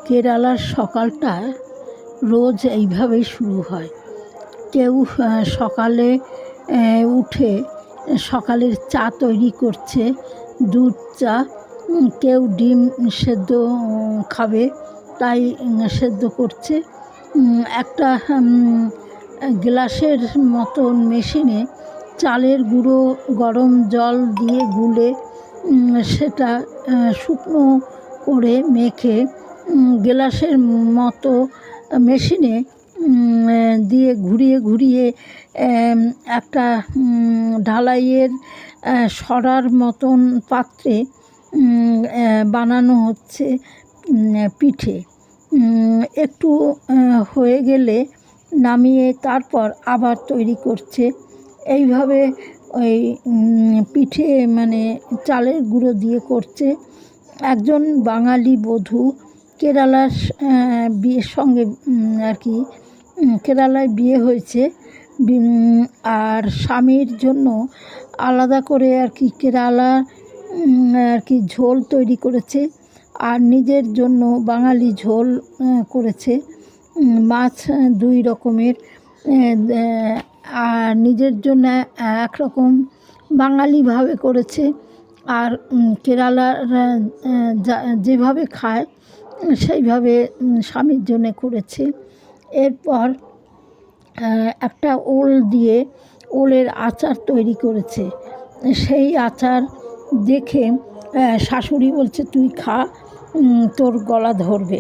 কেরালার সকালটা রোজ এইভাবেই শুরু হয়। কেউ সকালে উঠে সকালের চা তৈরি করছে, দুধ চা। কেউ ডিম সেদ্ধ খাবে, তাই সেদ্ধ করছে। একটা গ্লাসের মতন মেশিনে চালের গুঁড়ো গরম জল দিয়ে গুলে সেটা শুকনো করে মেখে গ্লাসের মতো মেশিনে দিয়ে ঘুরিয়ে ঘুরিয়ে একটা ঢালাইয়ের সরার মতন পাত্রে বানানো হচ্ছে পিঠে। একটু হয়ে গেলে নামিয়ে তারপর আবার তৈরি করছে। এইভাবে ওই পিঠে মানে চালের গুঁড়ো দিয়ে করছে। একজন বাঙালি বধূ কেরালার বিয়ের সঙ্গে আর কি কেরালায় বিয়ে হয়েছে, আর স্বামীর জন্য আলাদা করে আর কি কেরালা আর কি ঝোল তৈরি করেছে, আর নিজের জন্য বাঙালি ঝোল করেছে, মাছ 2 রকমের। আর নিজের জন্য একরকম বাঙালিভাবে করেছে, আর কেরালার যেভাবে খায় সেইভাবে স্বামীর জন্যে করেছে। এরপর একটা ওল দিয়ে ওলের আচার তৈরি করেছে। সেই আচার দেখে শাশুড়ি বলছে, তুই খা, তোর গলা ধরবে।